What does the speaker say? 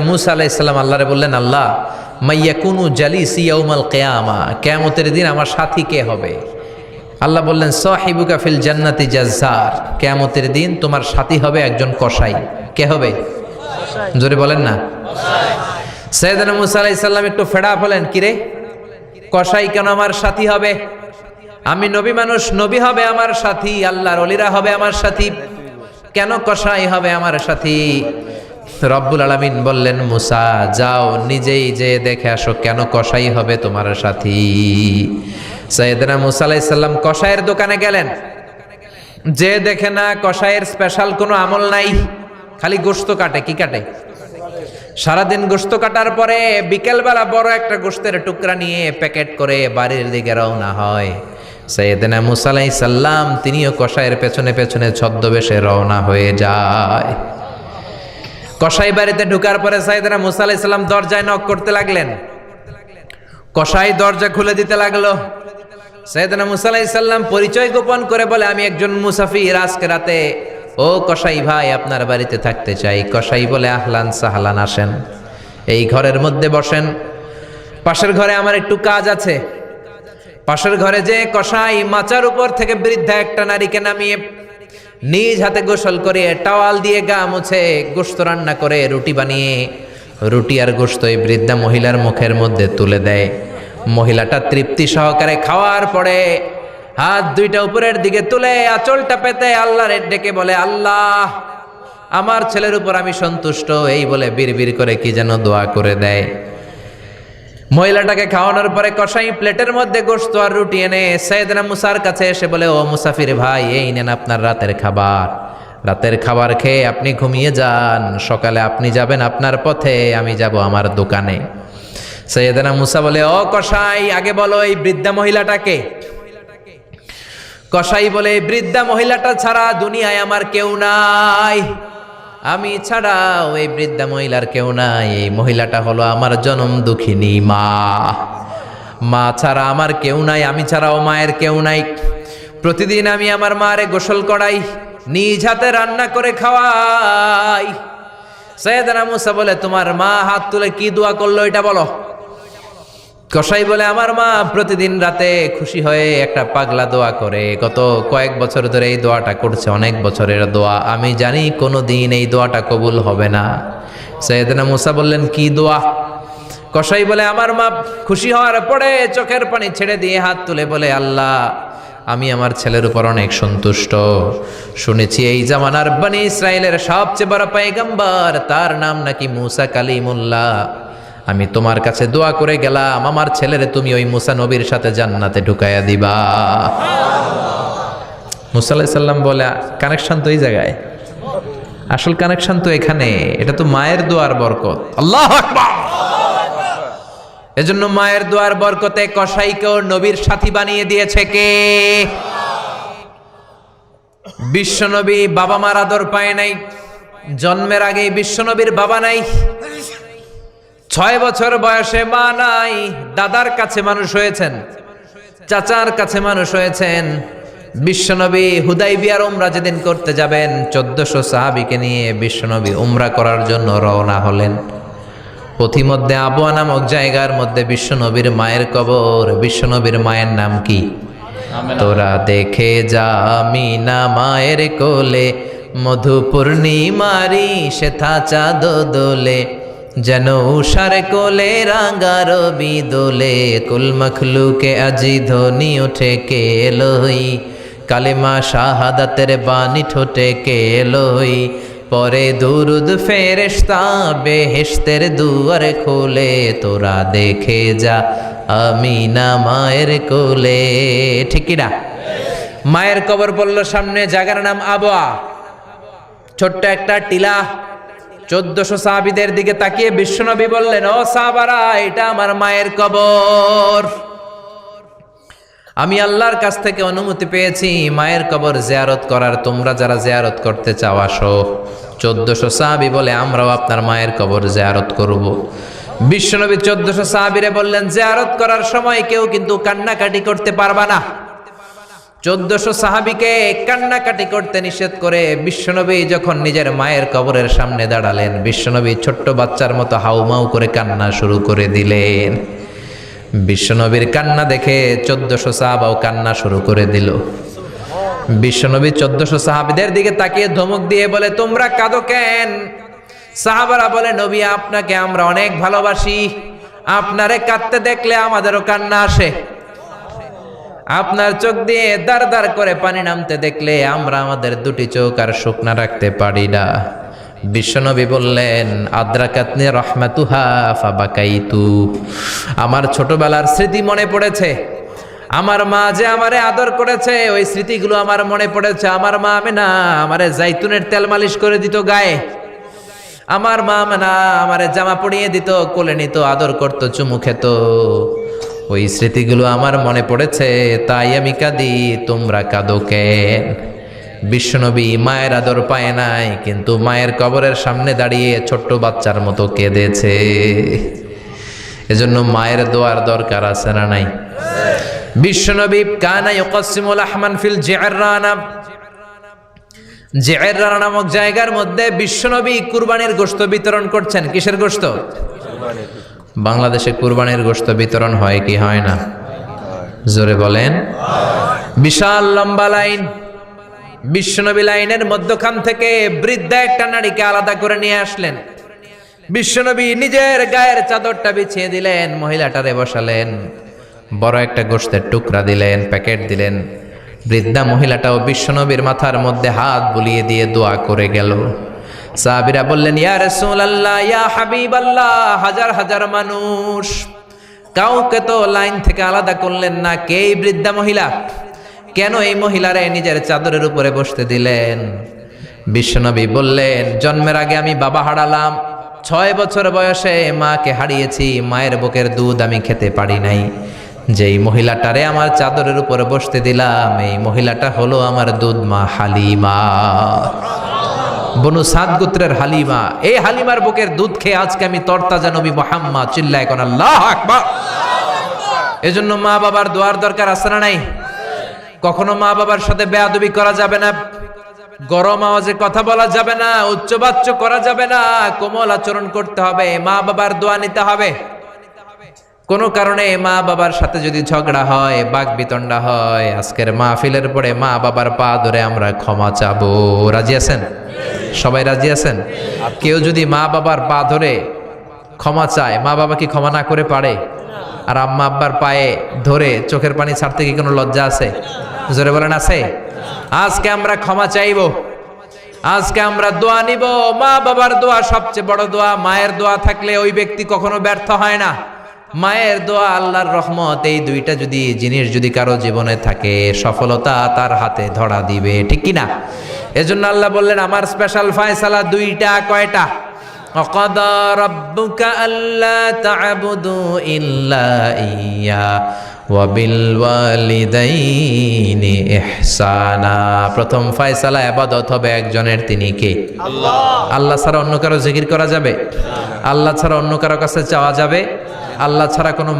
মুসা আলাইহিস সালাম আল্লাহরে বললেন, আল্লাহ মাইয়াকুনু জালিসি ইয়াউমাল কিয়ামা, কিয়ামতের দিন আমার সাথী কে হবে? আল্লাহ বললেন, সাহিবুকা ফিল জান্নাতি জাজ্জার, কিয়ামতের দিন তোমার সাথী হবে একজন কসাই। কে হবে? জোরে বলেন না। সাইয়েদনা মুসা আলাইহিস সালাম একটু ফেড আপ হলেন, কিরে কসাই কেন আমার সাথী হবে? আমি নবী মানুষ, নবী হবে আমার সাথী, আল্লাহর ওলিরা হবে আমার সাথী, কেন কসাই হবে আমার সাথী? রব্বুল আলামিন বললেন, মুসা যাও নিজেই যে দেখে আসো কেন কসাই হবে তোমার সাথী। সাইয়েদনা মুসা আলাইহিস সালাম কসাইয়ের দোকানে গেলেন, যে দেখে না কসাইয়ের স্পেশাল কোনো আমল নাই, খালি গোশত কাটে। কি কাটে? সারাদিন গোশত কাটার পরে বিকেলবেলা বড় একটা গোশতের টুকরা নিয়ে প্যাকেট করে বাড়ির দিকে রওনা হয়। সাইয়েদনা মুসা আলাইহিস সালাম তিনিও কসাইয়ের পেছনে পেছনে ছদ্মবেশে রওনা হয়ে যায়। কসাই বাড়িতে ঢুকার পরে সাইয়েদনা মুসা আলাইহিস সালাম দরজায় নক করতে লাগলেন। কসাই দরজা খুলে দিতে লাগলো। সাইয়েদনা মুসা আলাইহিস সালাম পরিচয় গোপন করে বলে, আমি একজন মুসাফির, আজকে রাতে ও কসাই ভাই আপনার বাড়িতে থাকতে চাই। কসাই বলে, আহলান সাহলান, আসেন, এই ঘরের মধ্যে বসেন, পাশের ঘরে আমার একটু কাজ আছে। পাশের ঘরে যে কসাই মাচার উপর থেকে বৃদ্ধা একটা নারীকে নামিয়ে নিজ হাতে গোসল করে টাওয়াল দিয়ে গা মুছে গোশত রান্না করে রুটি বানিয়ে রুটি আর গোশত এই বৃদ্ধা মহিলার মুখের মধ্যে তুলে দেয়। মহিলাটা তৃপ্তি সহকারে খাওয়ার পরে হাত দুইটা উপরের দিকে তুলে আঁচলটা পেতে আল্লাহরে ডেকে বলে, আল্লাহ আমার ছেলের উপর আমি সন্তুষ্ট, এই বলে বিড়বিড় করে কি যেন দোয়া করে দেয়। মহিলাটাকে খাওয়ানোর পরে কসাই প্লেটের মধ্যে গোশত আর রুটি এনে সাইয়েদনা মুসার কাছে এসে বলে, ও মুসাফির ভাই, এই নেন আপনার রাতের খাবার। রাতের খাবার খেয়ে আপনি ঘুমিয়ে যান, সকালে আপনি যাবেন আপনার পথে, আমি যাব আমার দোকানে। সাইয়েদনা মুসা বলে, ও কসাই, আগে বলো এই বৃদ্ধা মহিলাটাকে। কসাই বলে, বৃদ্ধা মহিলাটা ছাড়া দুনিয়ায় আমার কেউ নাই, আমি ছাড়া ওই বৃদ্ধা মহিলার কেউ নাই। এই মহিলাটা হলো আমার জনম দুঃখিনী মা, মা ছাড়া আমার কেউ নাই, আমি ছাড়াও মায়ের কেউ নাই। প্রতিদিন আমি আমার মারে গোসল করাই, নিজ হাতে রান্না করে খাওয়াই। সাইয়েদনা মুসা বলে, তোমার মা হাত তুলে কি দোয়া করলো এটা বলো। কসাই বলে, আমার মা প্রতিদিন রাতে খুশি হয়ে একটা পাগলা দোয়া করে, গত কয়েক বছর ধরে এই দোয়াটা করছে, অনেক বছরের দোয়া, আমি জানি কোনো দিন এই দোয়াটা কবুল হবে না। সাইয়েদনা মুসা বললেন, কি দোয়া? কসাই বলে, আমার মা খুশি হওয়ার পরে চোখের পানি ছেড়ে দিয়ে হাত তুলে বলে, আল্লাহ আমি আমার ছেলের উপর অনেক সন্তুষ্ট, শুনেছি এই জামানার বনি ইসরায়েলের সবচেয়ে বড় পয়গম্বর, তার নাম নাকি মুসা কালিমুল্লাহ। আমি তোমার কাছে দোয়া করে গেলাম, আমার ছেলেরে তুমি ওই মুসা নবীর সাথে জান্নাতে ঢুকাইয়া দিবা। মুসা আলাইহিস সালাম বলে, কানেকশন তো এই জায়গায়, আসল কানেকশন তো এখানে, এটা তো মায়ের দোয়ার বরকত। আল্লাহু আকবার। এজন্য মায়ের দোয়ার বরকতে কসাইকেও নবীর সাথী বানিয়ে দিয়েছে কে? বিশ্বনবী বাবা মার আদর পায় নাই, জন্মের আগেই বিশ্বনবীর বাবা নাই, 6 বছর বয়সে মা নাই, দাদার কাছে মানুষ হয়েছেন, চাচার কাছে মানুষ হয়েছেন। বিশ্বনবী হুদাইবিয়ার উমরা যেদিন করতে যাবেন, 1400 সাহাবীকে নিয়ে বিশ্বনবী উমরা করার জন্য রওনা হলেন। পথিমধ্যে আবওয়া নামক জায়গার মধ্যে বিশ্বনবীর মায়ের কবর। বিশ্বনবীর মায়ের নাম কি? তোরা দেখে যা আমিনা মায়ের কোলে, মধু পূর্ণিমারি সেথা চাঁদ দোলে, যেন উষার কোলে রাঙা রবি দোলে, কুল মখলুকে আজি ধ্বনি ওঠে কে এলোই, কালেমা শাহাদাতের বাণী ঠোঁটে কে এলোই, পরে দুরুদ ফেরেশতা বেহেশতের দুয়ার খোলে, তোরা দেখে যা আমিনা মায়ের কোলে। ঠিক না? মায়ের কবর বলল সামনে, জায়গার নাম আবওয়া, ছোট্ট একটা টিলা। 1400 সাহাবীদের দিকে তাকিয়ে বিশ্বনবী বললেন, ও সাহাবারা, এটা আমার মায়ের কবর। আমি আল্লাহর কাছ থেকে অনুমতি পেয়েছি মায়ের কবর জিয়ারত করার, তোমরা যারা জিয়ারত করতে চাও আসো। 1400 সাহাবী বলে, আমরাও আপনার মায়ের কবর জিয়ারত করব। বিশ্বনবী 1400 সাহাবীরে বললেন, জিয়ারত করার সময় কেউ কিন্তু কান্নাকাটি করতে পারবা না। 1400 সাহাবীকে কান্নাকাটি করতে নিষেধ করে বিশ্বনবী যখন নিজের মায়ের কবরের সামনে দাঁড়ালেন, বিশ্বনবী ছোট্ট বাচ্চার মতো হাউমাউ করে কান্না শুরু করে দিলেন। বিশ্বনবীর কান্না দেখে 1400 সাহাবাও কান্না শুরু করে দিল। বিশ্বনবী 1400 সাহাবীদের দিকে তাকিয়ে ধমক দিয়ে বলে, তোমরা কাঁদো কেন? সাহাবারা বলে, নবী আপনাকে আমরা অনেক ভালোবাসি, আপনারে কাঁদতে দেখলে আমাদেরও কান্না আসে। আপনার চোখ দিয়ে দার দার করে পানি নামতে দেখলে আমরা আমাদের দুটি চোখ আর শুকনা রাখতে পারি না। বিশ্বনবী বললেন, আদ্রাকাতনি রহমাতুহা ফাবাকাইতু, আমার ছোটবেলার স্মৃতি মনে পড়েছে। আমার মা যে আমারে আদর করেছে, ওই স্মৃতিগুলো আমার মনে পড়েছে। আমার মা আমেনা আমারে জাইতুনের তেল মালিশ করে দিত গায়ে। আমার মা আমেনা আমারে জামা পরিয়ে দিত, কোলে নিত, আদর করত, চুমু খেত। ওই স্মৃতিগুলো আমার মনে পড়েছে, তাই আমি কাঁদি। তোমরা কাঁদো কেন? বিশ্বনবী মায়ের আদর পায় নাই, কিন্তু মায়ের কবরের সামনে দাঁড়িয়ে ছোট্ট বাচ্চার মতো কেঁদেছে। এজন্য মায়ের দোয়ার দরকার আছে না নাই? বিশ্বনবী কানা ইউকাসিমুল আহমান ফিল জিআররানা, জিআররানা নামক জায়গার মধ্যে বিশ্বনবী কুরবানির গোশত বিতরণ করছেন। কিসের গোশত? বাংলাদেশে কুরবানির গোশত বিতরণ হয় কি হয় না? জোরে বলেন। বিশাল লম্বা লাইন। বিশ্বনবী লাইনের মধ্যখান থেকে বৃদ্ধা একটা নারীকে আলাদা করে নিয়ে আসলেন। বিশ্বনবী নিজের গায়ের চাদরটা বিছিয়ে দিলেন, মহিলাটারে বসালেন, বড় একটা গোশতের টুকরা দিলেন, প্যাকেট দিলেন। বৃদ্ধা মহিলাটাও বিশ্বনবীর মাথার মধ্যে হাত বুলিয়ে দিয়ে দোয়া করে গেল। সাহাবীরা বললেন, ইয়া রাসূলুল্লাহ, ইয়া হাবিবাল্লাহ, হাজার হাজার মানুষ, কাউকে তো লাইন থেকে আলাদা করলেন না, কে এই বৃদ্ধা মহিলা? কেন এই মহিলারে নিজের চাদরের উপরে বসতে দিলেন? বিশ্বনবী বললেন, জন্মের আগে আমি বাবা হারালাম, 6 বছর বয়সে মাকে হারিয়েছি, মায়ের বুকের দুধ আমি খেতে পারি নাই। যেই মহিলাটারে আমার চাদরের উপরে বসতে দিলাম, এই মহিলাটা হলো আমার দুধ মা হালিমা, বনু সাদ গোত্রের হালিমা। এই হালিমার বুকের দুধ খেয়ে আজকে আমি তরতাজা নবী মুহাম্মদ। চিল্লায় কোন আল্লাহু আকবার। এজন্য মা বাবার দোয়ার দরকার আছে না নাই? কখনো মা বাবার সাথে বেয়াদবি করা যাবে না, গরম আওয়াজে কথা বলা যাবে না, উচ্চবাচ্য করা যাবে না, কোমল আচরণ করতে হবে, মা বাবার দোয়া নিতে হবে। কোনো কারণে মা বাবার সাথে যদি ঝগড়া হয়, বাকবিতণ্ডা হয়, আজকের মাহফিলের পরে মা বাবার পা ধরে আমরা ক্ষমা চাবো। রাজি আছেন? সবাই রাজি আছেন? কেউ যদি মা বাবার পা ধরে ক্ষমা চায়, মা বাবা কি ক্ষমা না করে পারে? আর আম্মা আব্বার পায়ে ধরে চোখের পানি ছাড়তে কি কোনো লজ্জা আছে? জোরে বলেন, আছে? আজকে আমরা ক্ষমা চাইব, আজকে আমরা দোয়া নিব। মা বাবার দোয়া সবচেয়ে বড় দোয়া। মায়ের দোয়া থাকলে ওই ব্যক্তি কখনো ব্যর্থ হয় না। মায়ের দোয়া, আল্লাহর রহমত, এই দুইটা যদি জিনিস যদি কারো জীবনে থাকে, সফলতা তার হাতে ধরা দিবে। ঠিক কি না? এজন্য আল্লাহ বললেন, আমার স্পেশাল ফয়সালা দুইটা। কয়টা? ওয়াকাদা রাব্বুকা আল্লা তা'বুদু ইল্লা ইয়্যা ওয়া বিল ওয়ালিদাইনি ইহসানা। প্রথম ফয়সালা ইবাদত হবে একজনের, তিনি কে? আল্লাহ। আল্লাহ ছাড়া অন্য কারো জিকির করা যাবে? আল্লাহ ছাড়া অন্য কারো কাছে চাওয়া যাবে? আল্লাহ ছাড়া কোনো